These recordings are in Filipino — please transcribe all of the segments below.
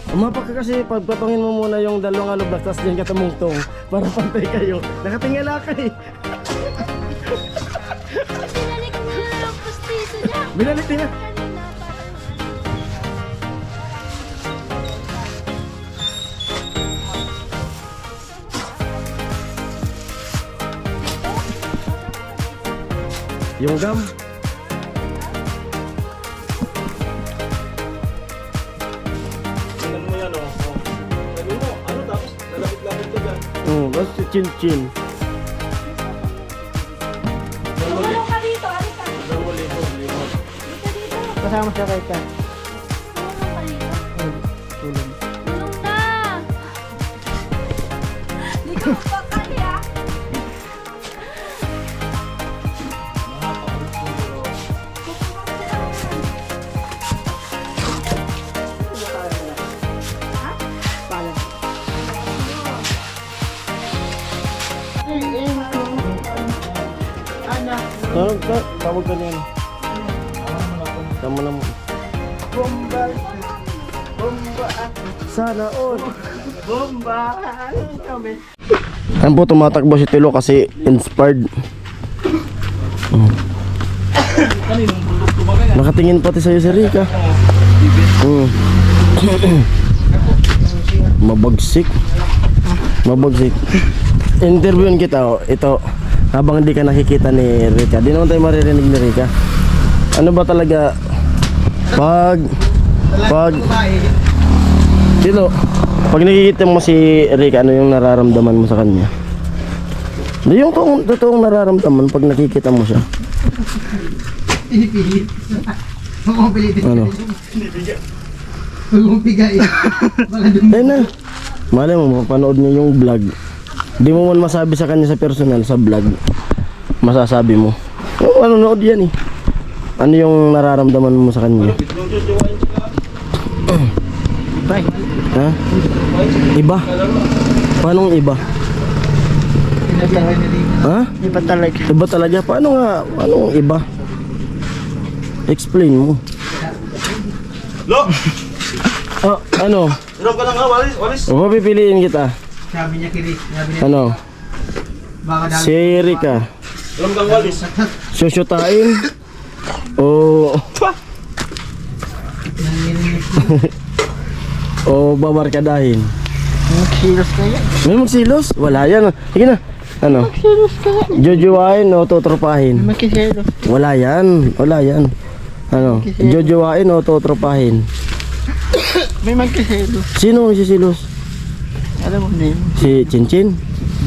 Umapa ka kasi, pagpatungin mo muna yung dalawang alubak, tapos dyan ka tumungtong para pantay kayo. Nakatingala ka eh. Binalik mo na lang postiso niya. Binalik niya. Yung gum. Tingnan mo yan, oh. Sabi mo, ano tapos? Lalapit-lapit ka dyan. Basta chin-chin. Tulong ka dito, alika. Dalawa libo. Dito, dito. Kasama siya kay Ka. Tulong ka dito. Tulong. Tulong na. Di ka mapakali ah. Tawag ka niyan. Tama na mo. Bomba. Bomba. Sana all. Bomba. Kami. Ayan po, tumatakbo si Tilo kasi inspired. Nakatingin pati sa'yo si Rika. Mabagsik. Mabagsik. Interviewin kita, oh. Ito, habang hindi ka nakikita ni Rika. Di naman tayo maririnig ni Rika. Ano ba talaga pag Tilo, pag nakikita mo si Rika, ano yung nararamdaman mo sa kanya? Yung totoong nararamdaman pag nakikita mo siya. Pinipilit. Pumapilitin. Ano? Pumapigay. Baka dun. Ayun na. Malay mo, mapanood niya yung vlog. Di mo man masabi sa kanya sa personal, sa vlog. Masasabi mo. Oh, manonood yan eh. Ano yung nararamdaman mo sa kanya? Bye. Ha? Iba? Paano iba? Ha? Iba talaga. Iba talaga? Paano nga? Paano iba? Explain mo. Lo! Oh, ano? Hirap ka na nga, walis. O, mapipiliin kita. Sabi niya kiri. Sabi niya. Ano? Baka dami. Si Rika. Hirap kang walis. Susyutain? O... o babarkadahin? Magsilos kaya. May magsilos? Wala yan. Sige na. Ano? Magsilos kaya. Jojowain o tutropahin? Magsilos. Wala yan. Wala yan. Ano? Jojowain o tutropahin? May magsilos. Sino ang sisilos? Alam mo din. Si Chinchin?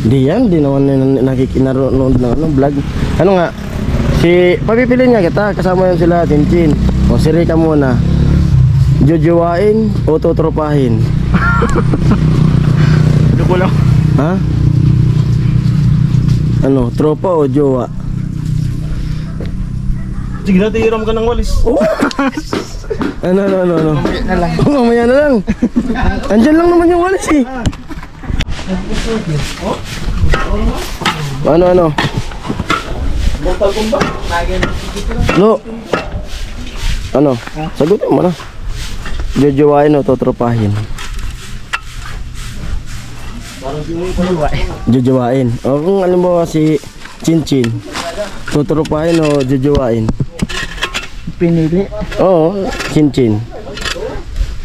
Di yan. Di naman nakikinaroon ng ano, vlog. Ano nga? Si... Papipiliin nga kita. Kasama yan sila Chinchin. O si Rika muna. Jojowain o tutropahin? Ano ko lang. Ha? Ano? Tropa o jowa? Sige na, hiram ka ng walis. Ano? Na lang. Mamaya na lang. Andyan lang naman yung walis eh. Ano? Mortal Kombat. Lo. Ano? Sagutin mo na. Jojowain o tutropahin? Jojowain. O kung alam mo si Chinchin, tutropahin o jojowain? Pinili. Oo, Chinchin.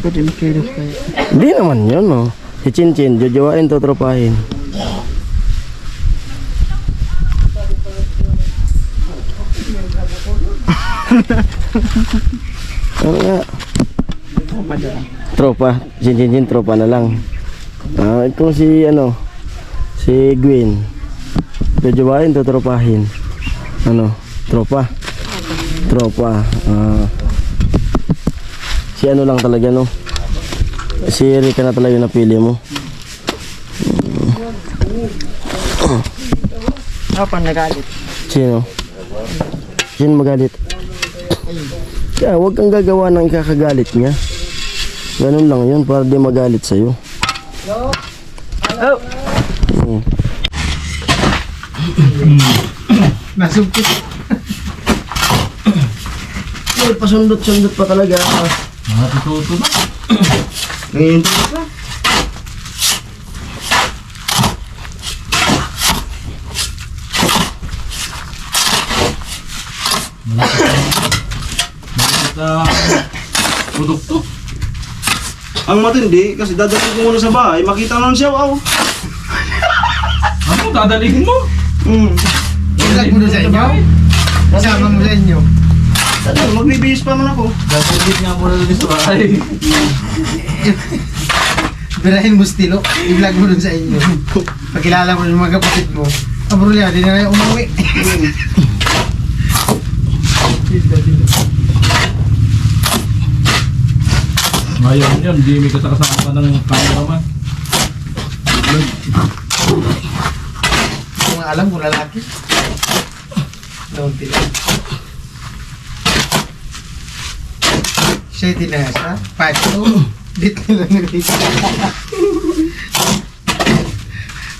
Pwede magsilos kaya. Di naman yun, no. Si Chinchin, jojowain, tutropahin. Ano nga? Tropa. Si Chinchin, tropa na lang. Kung si, si Gwen, jojowain, tutropahin. Ano? Tropa. Si ano lang talaga, no? Si Rika na talaga napili mo. Ako nagalit. Sino? Sino magalit? Kaya huwag kang gagawa ng ikakagalit niya. Ganun lang yun para di magalit sa'yo. Oh! Nasugpit. Pasundot-sundot pa talaga. Matututo na. Nangihinto ka. Produkto. Ang matindi, kasi dadalhin ko muna sa bahay, makita lang siya, wow. Ano, dadalihin mo? Ilag mo na sa inyo? Kasama mo sa inyo? Magbibihis pa man ako. Dadalhin nga muna dun sa bahay. Birahin mo stilo, i-vlog mo dun sa inyo. Pagkilala mo yung mga kapatid mo, Abrulya, di na kayo umuwi. Ngayon yun, di may kasama ka ng cameraman. Kung alam kung lalaki. Noon tila. Siya tinasa, pato, dito lang nilita.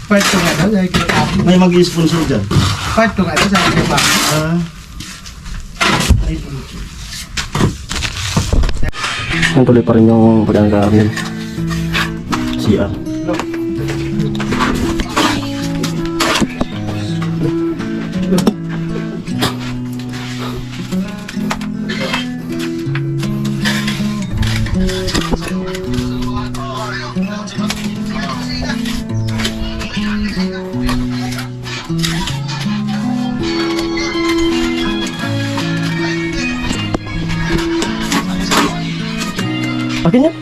Pato nga daw, sabi ko ako. May mag-i-sponsor dyan. Pato nga daw, sabi ko ba? Ay, Ang tuloy pa rin yung pagkakaroon. CR. Akin yan.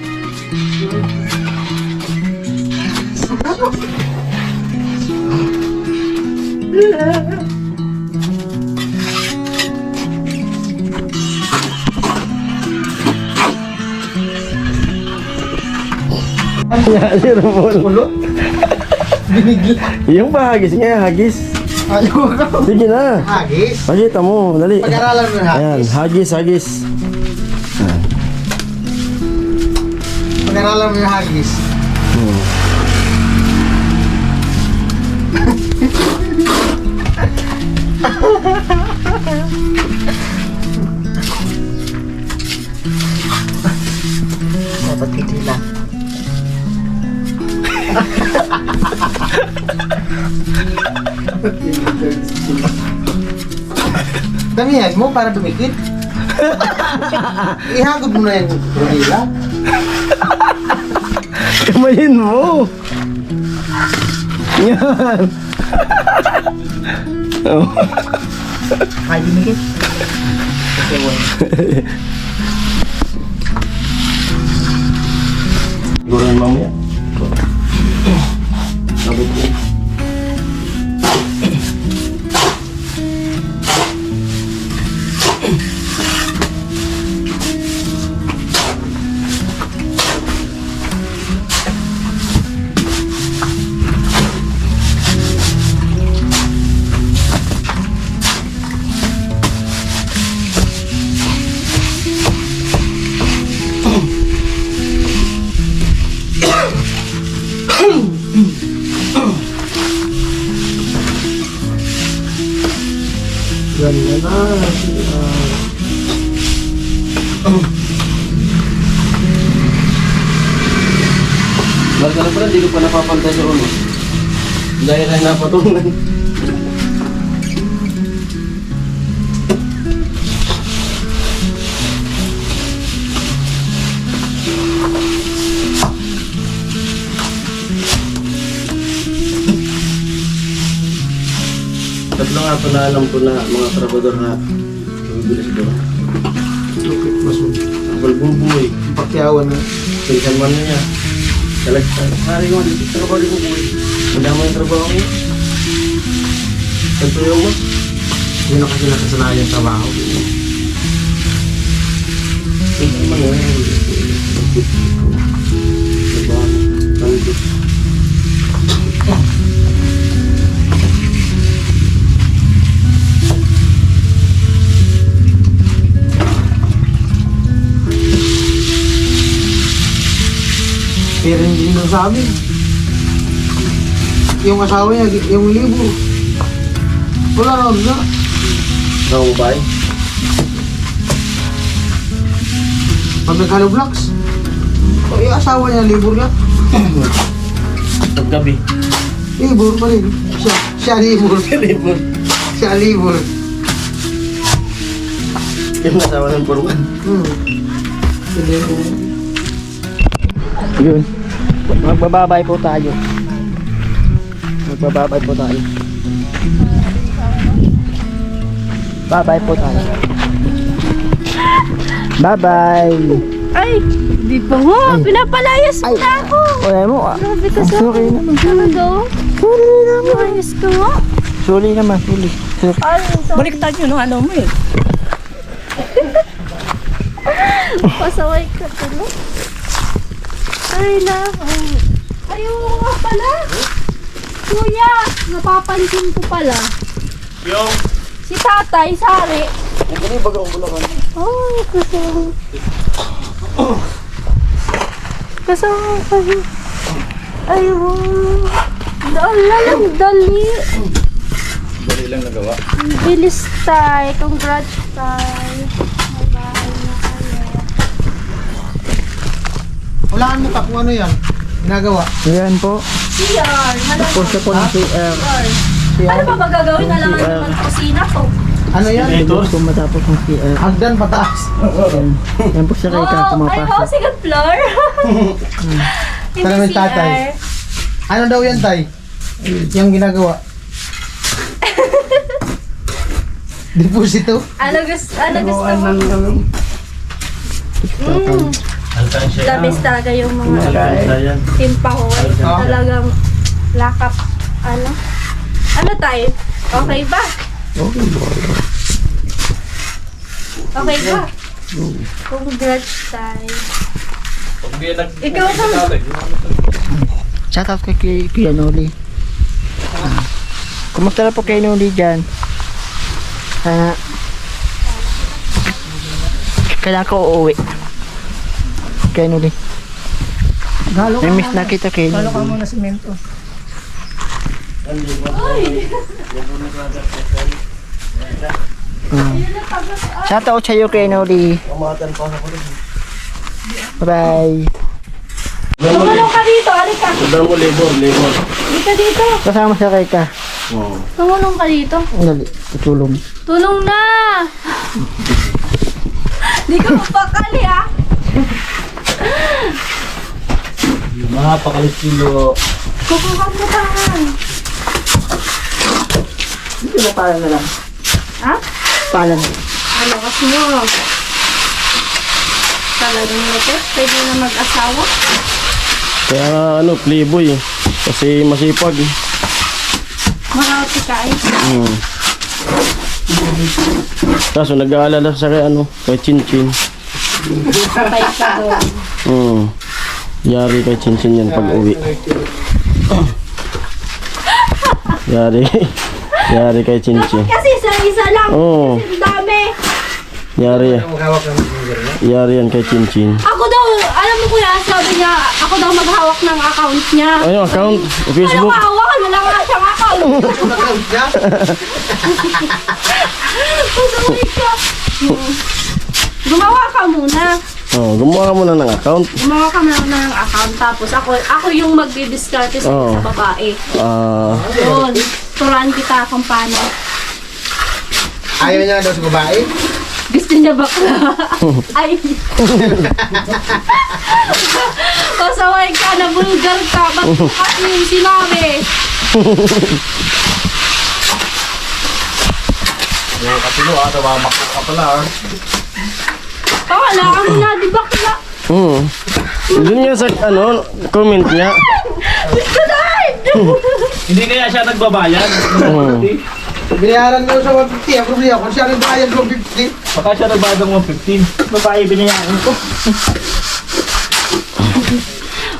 Yan, si Ramon. Yung bahagis nga, hagis. ayaw ko. Sige na. Hagis. Pakita mo, dali. Pag-aralan mo yung Ayan, hagis. hagis. Ayan. Pag-aralan mo yung hagis. Hmm. Dapat kitila. Damihan mo para dumikit. Ihagod mo na yung rodila. Kamayin mo. Yan. Oh. Ay, dumikit. Siguro yung mamaya. Sabot ko. Ganyan na. Baga na pala, di ko pa napapantay sa ulo. Dahil ay napatungan. Tatlo nga ito na alam ko na mga trabador na bibilis doon. Apal bubuy. Pakyawan na. Pinsan man niya. Talagtan. Hari ko, dito trabaho di bubuy. Madama yung trabaho ko. Tagtuyo mo. Hindi na kasi nakasanayan yung trabaho. Pinsan man nga. Trabaho. Tangkot. Pero hindi nang sabi. Yung asawa niya, yung libo. Wala naman na. Ikaw mo ba eh? Pag nag-hollow blocks. O, yung asawa niya, libur niya. Paggabi. Libur pa rin. Siya libur. Libur. Siya libur. Yung asawa ng Purman. Yun. Magbababay po tayo. Magbababay po tayo. Bye-bye po tayo. Bye-bye. Ay, di pa mo. Pinapalayas mo na ako. Wala mo. Grabe ka sa Sorry naman. talaga. Sorry naman. Ayos ka nga. Sorry naman. Sorry. Sorry. Ay, sorry. Baliktad yun ang ano mo eh. Pasaway ka tuloy. Ay, ayaw nga pala. Kuya, napapansin ko pala. Yung Si tatay, sari. Oh, kasama. Kasama ka rin. Ayaw. Dali. dali lang nagawa. Bilis tay. Congrats tay. Bye-bye na kayo. Walaan mo ka kung ano yan. Ginagawa. Yan po. CR. Po siya po ng CR. Ano ba magagawin na lang naman kusina to? Ano yan? Siguro po matapos ng CR. Hagdan pataas. Yan po siya kay Ka Ay, kumapasok. wow, second floor. Tanong ng tatay. Ano daw yan, tay? Yung ginagawa. Deposito? Ano gusto mo? Alkansya. Labis talaga yung mga Ayan. timpahol. Oo. Talagang lakap. Ano tayo? Okay ba? Okay ba? Congrats tayo. Pag di Ikaw ka. Shout out kay Kuya Noli. Kumusta na po kay Noli dyan? Kailangan ko uuwi. Kay Noli. May miss na kita kay Noli. Galo ka muna simento. Shout out sa'yo kay Noli. Bye. Tumulong ka dito. Alika. Sabi mo, libor. Dito dito. Kasama siya kay Ka. Oo. Tumulong ka dito. Noli, tutulong. Tulong na. Di ka mapakali ah. Napakalit-kilo. Kukuha mo pa. Hindi mo pala na lang. Ha? Pala na. Ano kasi mo? Talagang lapit. Pwede na mag-asawa. Kaya nga, playboy eh. Kasi masipag eh. Marami ka eh. Kaso nag-aalala sa kay Chinchin. Patay ka doon. Yari kay Chinchin yan pag uwi. Yari kay Chinchin. Kasi isa-isa lang. Oo. Ang dami. Yari yan kay Chinchin. Ako daw, alam mo kuya, sabi niya, ako daw maghawak ng account niya. Ano account? Ano Facebook? hawak? Wala nga siyang account. Pasaway ka. Gumawa ka muna. Gumawa ka muna ng account. Gumawa ka muna ng account. Tapos ako yung magdi-discarte sa Oo. babae. Ah, Yun. Turuan kita kung paano. Ayaw niya daw sa babae? Gusto niya bakla. Ay. Pasaway ka na bulgar ka. Ba't bukas mo yung sinabi? Kapilo tawamak ka pala Kailangan mo na, di bakla? Doon nga sa comment niya. Hindi kaya siya nagbabayad. Binayaran daw sa 150. Ang problema, kung siya nagbayad ng 150. Baka siya nagbayad ng 115. Babae binayaran ko.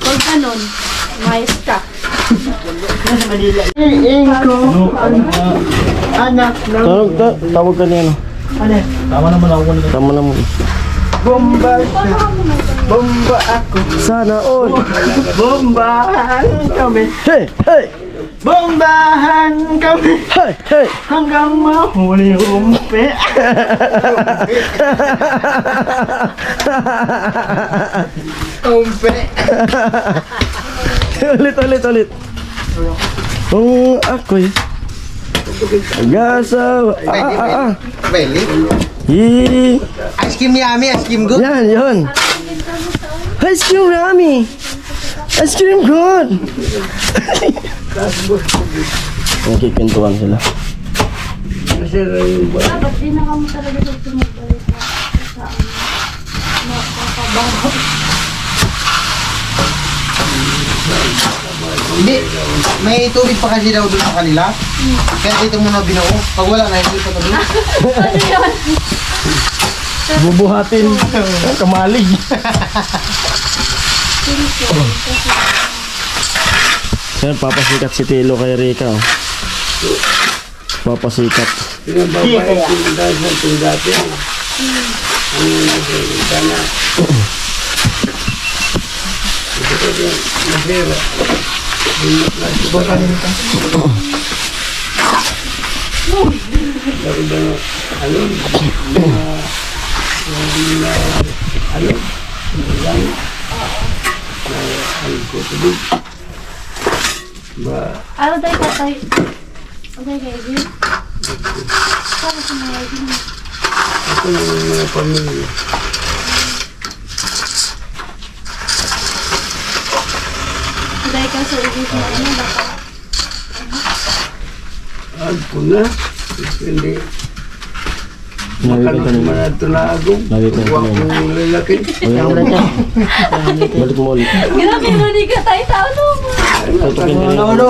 Huwag ganun. Mayos ka. Anak ng Tawag ka niya. Tama naman ako nito. Tama naman. bomba siya. Bomba ako. Sana all. Bombahan kami. Hey! Hey! Bombahan kami Hey, hey! hanggang mahuli umpe. Umpe. Ulit. Kung ako'y agasawa. Beli. Hi. Ice cream yummy, ice cream good. Yan, yun. Ice cream Rami. Ice cream good. Nakikintuan sila. Dapat din na kamo talaga sa tumubalik sa makababaw. Hindi. May tubig pa kasi daw doon sa kanila. Kaya dito muna binuo. Pag wala na, hindi pa ito. Ano yun? Bubuhatin. Kamalig. Yan, papasikat si Tilo kay Rika. Oh. Papasikat. Ano tayo tatay? Okay, kayo din? Para sa mga din. Dahil ka sa ubis na ano, baka Nawi ka kanina. Nawi ka kanina. Balik mo ulit. grabe mo ni ka tayo tao Tutukin ka No.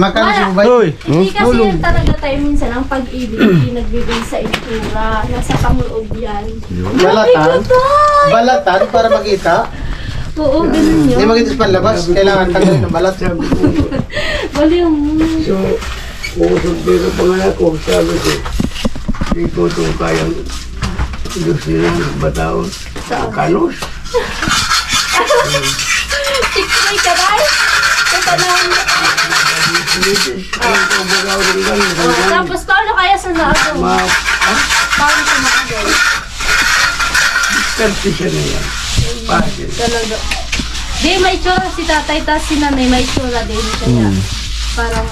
Magkano si Bubay? Hoy! Hindi kasi yan talaga tayo minsan ang pag-ibig hindi nagbibig sa itura. Nasa pangloob yan. Balatan. Balatan para makita. Oo, ganun Hindi yun. makita sa panlabas. Kailangan tanggalin ng balat. Bali yung... Usog dito pa nga ako, sabi ko, hindi ko ito kayang gusto ng bataon. Kalos. Tikray ka ba? Kung panahon mo. Tapos paano kaya sa naagaw? Paano sa naagaw? Karte siya na yan. Pasin. Talaga. Di, may tsura si tatay, tas si nanay, may tsura din kaya. Parang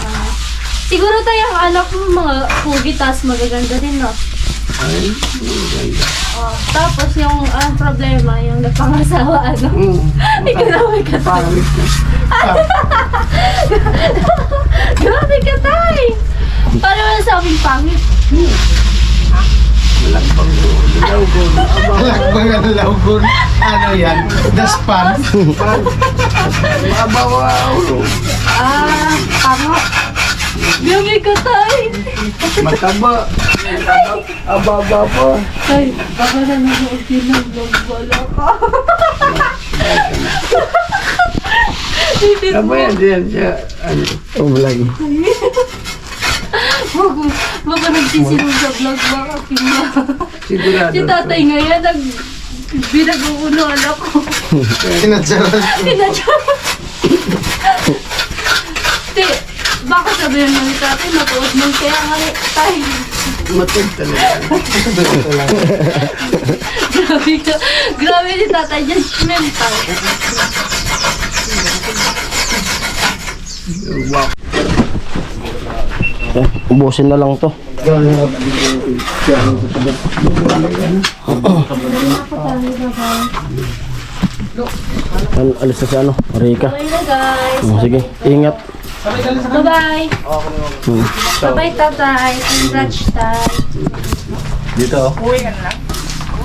siguro tayo ang anak mo mga pugi, tas magaganda din, no? Ay, maganda. Oh, tapos yung problema, yung napangasawa, ano? Ikaw na may katay. Pangit na. Grabe ka, tay! Paano mo nasabing pangit? Malakbang lawgon. Lakbang ang lawgon. Ano yan? Daspan. Mabawa ulo. Pango. Grabe ka, tay! Mataba. Ababa pa. Tay, baka na nanood yun ng vlog, wala ka. Tama yan diyan siya. Ano? Oh, vlog. Baka nagsisinong sa vlog, baka pina. Sigurado. Si tatay ngayon, binag-uuno anak ko. Sinadsaran. Pinadyan. Te, baka sabihin mo ni tatay, matuod mo kaya nga tayo. Matag talaga. Grabe ka. Grabe ni tatay, judgmental. Wow. Ubusin na lang to. Alis na si ano, Rika. Okay na guys. Oh, sige, ingat. Bye-bye. Bye-bye tatay. Congrats tay.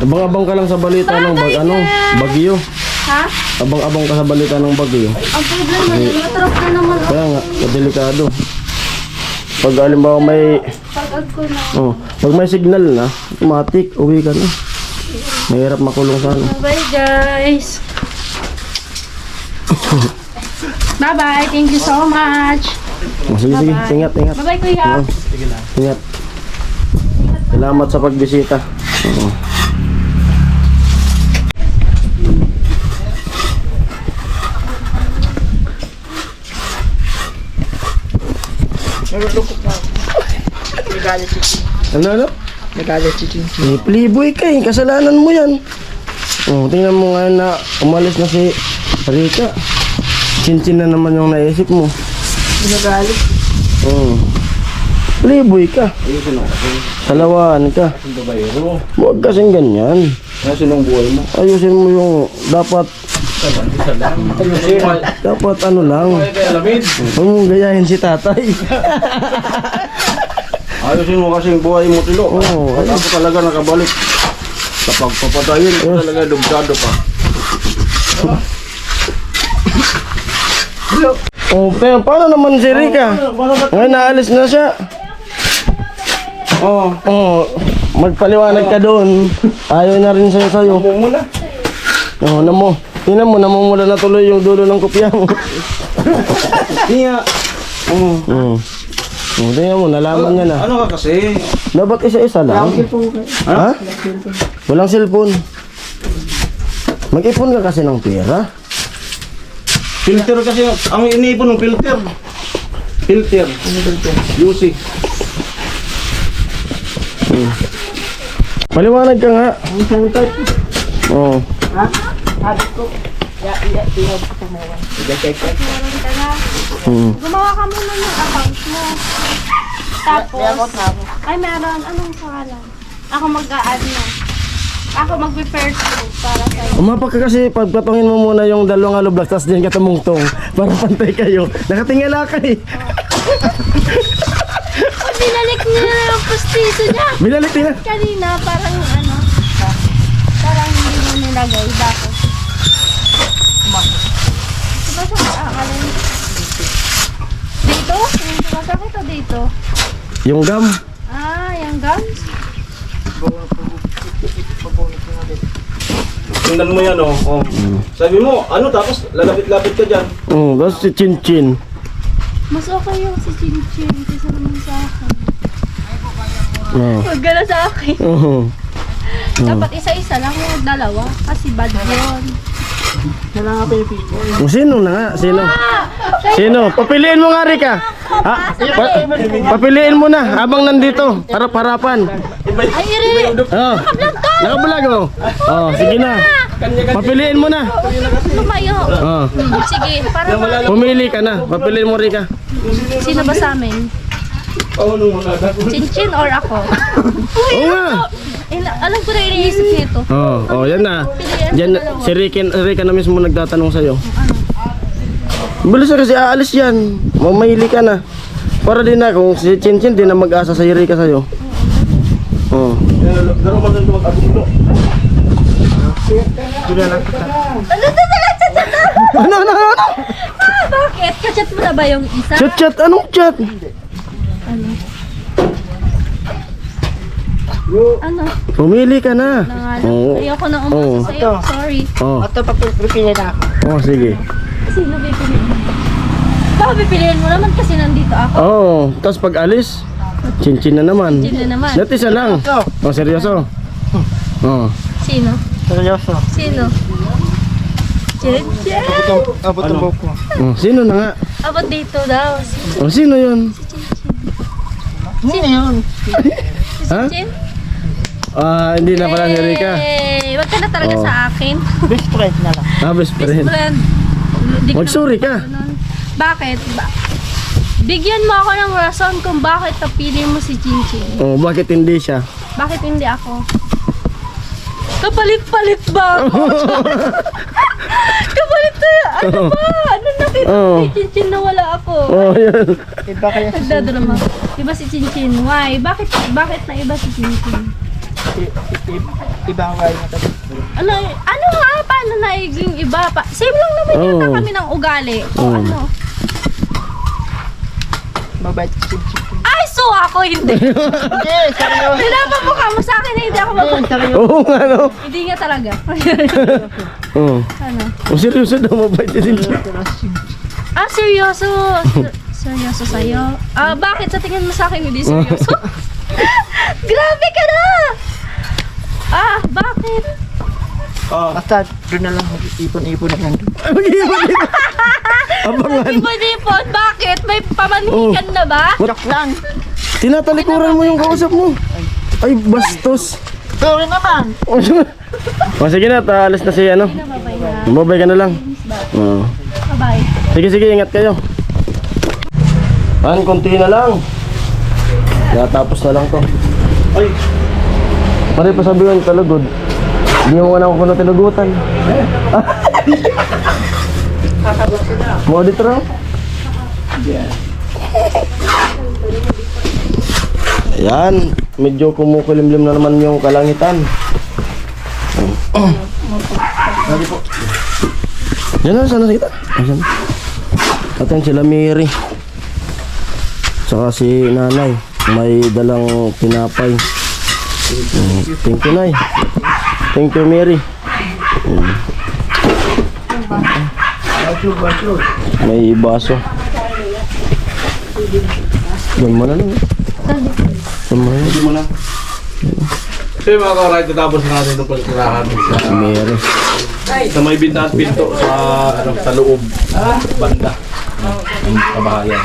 Abang-abang ka lang sa balita ng bagyo. Ha? Abang-abang ka sa balita ng bagyo. Ang problema yun, matrap na naman ako. Kaya nga, delikado. Pag halimbawa may Pag-ag ko na. pag may signal na, automatic uwi ka na. Mahirap makulong sa ano. Bye guys. Bye-bye. Thank you so much. Oh, sige, sige, ingat. Bye-bye kuya. Ingat. Salamat sa pagbisita. Oo. Nalulungkot na ako. Nagalit si Chin. Ano? Nagalit si Chin. Eh, playboy ka eh. Kasalanan mo yan. Oh, tingnan mo nga na umalis na si Rika. Chinchin na naman yung naisip mo. Nagalit. Oh. Playboy ka. Ayusin mo kasi. Salawaan ka. Ang babayero. Huwag kasing ganyan. Ayusin ang buhay mo. Ayusin mo yung dapat Ayusin. dapat ano lang. Kaya alamin. Huwag mong gayahin si tatay. Ayusin mo kasi ang buhay mo, Tilo. Oo, At ako talaga nakabalik. Sa pagpapatayin ko talaga dugtado pa. Oh, pero paano naman si Rika? Ngayon naalis na siya. Oh, magpaliwanag ka doon. Ayaw na rin sa'yo. Mumula. Oh, tingnan mo, namumula na tuloy yung dulo ng kopya mo. Niya. Oh, tingnan mo, nalaman niya na. Ano ka kasi? Dapat isa-isa lang. Ha? Walang cellphone. Mag-ipon ka kasi ng pera. Filter kasi. Ang iniipon ng filter. Filter. UC. Paliwanag ka nga. Oh. Gumawa ka muna ng account mo. Tapos, ay meron. Anong pangalan? Ako mag-a-add na. Ako mag-first para sa'yo. Umapa ka kasi pagpatungin mo muna yung dalawang alublas tapos din ka tumungtong para pantay kayo. Nakatingala ka eh. Oh, binalik niya na yung postiso niya. Binalik din na. Kanina, parang ano, parang hindi mo nilagay. Bakit? Sumasakit ang alin? Dito? Yung sumasakit o dito? Yung gum. Ah, yung gums? Tingnan mo yan, oh. Sabi mo, ano, tapos lalapit-lapit ka dyan. Tapos si Chin. Mas okay yung si Chinchin kaysa naman sa akin. Oh. Huwag ka na sa akin. Oh. Dapat isa-isa lang yung dalawa. Kasi bad yun. Sino na nga? Sino? Papiliin mo nga Rika. Ha? Papiliin mo na habang nandito. Harap-harapan. Ay, Iri! Oh. Nakabulag mo. Oh, sige na. Papiliin mo na. Lumayo. Oh. Sige, para Pumili ka na. Papiliin mo Rika. Sino ba sa amin? Chinchin or ako? Oo nga. Alam ko na iniisip nito. Oh, yan na. Yan, si Rika na mismo nagtatanong sa'yo. Bilis na kasi aalis yan. Mamahili ka na. Para din na kung si Chinchin din na mag-asa sa Rika sa'yo. Oh. Pero man nang mag-abulo. Ano? Ah, bakit? Kachat mo na ba yung isa? Chat. Anong chat? Ano? Pumili ka na. Nangalan. Oo. Ayoko na umasa sa'yo. Sorry. Oh. Ito, papipili na ako. Oh, sige. Sino pipiliin mo? Baka pipiliin mo naman kasi nandito ako. Oh, tapos pag alis, Chinchin na naman. Chinchin na naman. Dati isa lang. Oh, seryoso. Oh. Sino? Seryoso. Sino? Chinchin! Abot ang buhok ko. Oh, sino na nga? Abot dito daw. Oh, sino yun? Sino yun? Ha? Chinchin? Hindi na pala ni Rika. Eh, wag ka na talaga Oh. sa akin. Best friend na lang. Best friend. Friend. Di ko Magsuri ka. naman ganun. Bakit? Bigyan mo ako ng rason kung bakit napili mo si Chinchin. Oh, bakit hindi siya? Bakit hindi ako? Kapalit-palit ba ako? Kapalit na, ano ba? Ano nakita Oh. si Chinchin na wala ako? Oh, yan. Iba kaya si Nagdadrama. Iba si Chinchin. Why? Bakit na iba si Chinchin? Iba ang kaya na tabi. Ano nga? Paano naiging iba pa? Same lang naman yata Oh. kami ng ugali. O Oh. ano? Mabait si Chin. Ay, so ako hindi. Hindi, seryoso. Pinapamukha mo sa akin na hindi ako mabait. Oo nga, no? Hindi nga talaga. Oh. Ano? Oh, seryoso daw, mabait din siya. Ah, seryoso. Seryoso sa'yo. Bakit sa tingin mo sa akin hindi seryoso? Grabe ka na! Bakit? Basta doon na lang mag-ipon-ipon na lang doon. Mag-iwan din. Abangan. Ipon, bakit? May pamanhikan na ba? Joke lang. Tinatalikuran mo yung kausap mo. Ay, bastos. Sorry naman. O sige na, alis na si ano. Babay ka na lang. Oo. Bye-bye. Sige, sige, ingat kayo. Konti na lang. Natapos na lang to. Ay! Pare pa sabihin, talagod. Hindi mo na ako na tinugutan. Mo dito raw? Ayan, medyo kumukulimlim na naman yung kalangitan. Yan na, sana kita. Ayan. Atin sila Mary. Saka si nanay. May dalang tinapay. Thank you, Nay. Thank you, Mary. May baso. Diyan mo na lang. Diyan mo na lang. Hindi mo na. So yung mga ka-ride, natapos na natin itong pagkirahan Si Mary. sa may bintahan pinto sa loob banda ng kabahayan.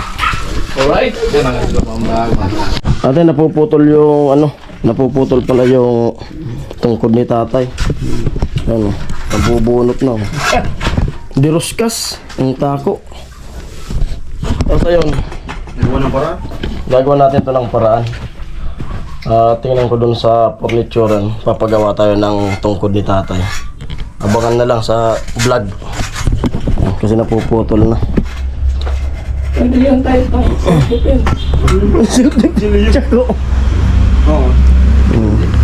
Alright, yan ang sila pambahan. Ate, napuputol yung ano, napuputol pala yung tungkod ni tatay. Ano, nabubunot na. Diruskas, ang tako. At ayun, gagawa natin ito ng paraan. Tingnan ko dun sa furniturean, papagawa tayo ng tungkod ni tatay. Abangan na lang sa vlog. Kasi napuputol na. Tsako.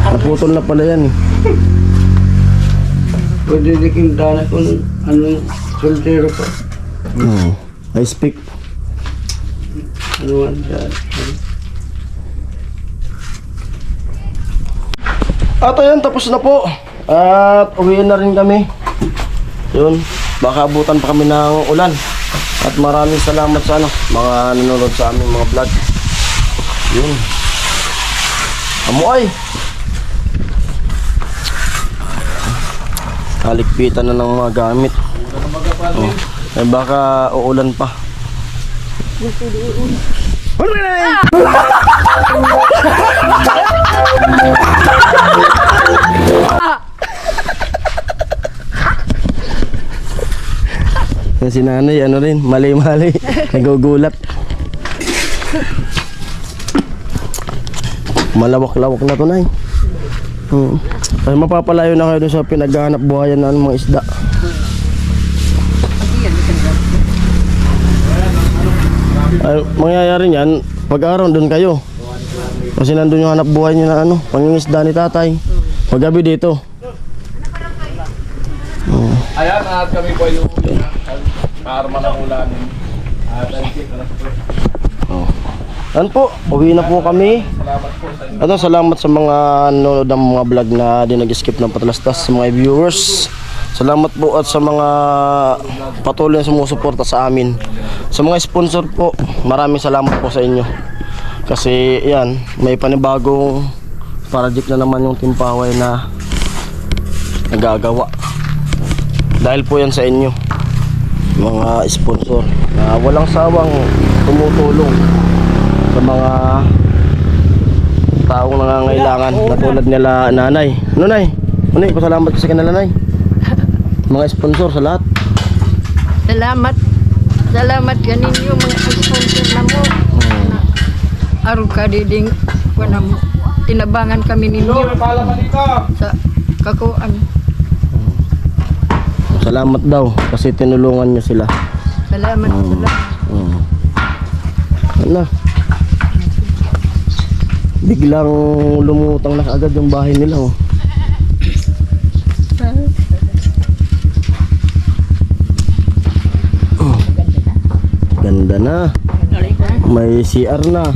Naputol na pala yan eh. Pwede diking dana kung ano, soltero pa. I speak. Ano dyan. At ayun, tapos na po. At uwiin na rin kami. Yun, baka abutan pa kami ng ulan. At maraming salamat sa ano, mga nanonood sa aming mga vlog. Yun. Amoy. Halikpitan na ng mga gamit. Oh. Eh baka uulan pa. Yung si nanay, ano rin, mali-mali. Nagugulat. Malawak-lawak na to, nay. Ay, mapapalayo na kayo dun sa pinaghahanap buhayan ng mga isda. Ay, mangyayari niyan, pag-araw dun kayo. Kasi nandun yung hanap buhay niyo na ano, pangingisda ni tatay. Paggabi dito. Ayan, at kami po yung arma ng ulan. Yan po, uwi na po kami. At salamat sa mga nanonood ng mga vlog na di nag-skip ng patalastas, sa mga viewers. Salamat po at sa mga patuloy na sumusuporta sa amin. Sa mga sponsor po, maraming salamat po sa inyo. Kasi yan, may panibagong project na naman yung Timpaway na nagagawa. Dahil po yan sa inyo, mga sponsor na walang sawang tumutulong sa mga taong nangangailangan na tulad nila nanay. Ano nay? Ano pasalamat ko sa kanila nay. Mga sponsor sa lahat. Salamat. Salamat ganin yung mga sponsor na mo. Araw ka diding tinabangan kami ninyo sa kakuan. Salamat daw kasi tinulungan niyo sila. Salamat. Salamat. Ano? Biglang lumutang na agad yung bahay nila oh. Ganda na. May CR na.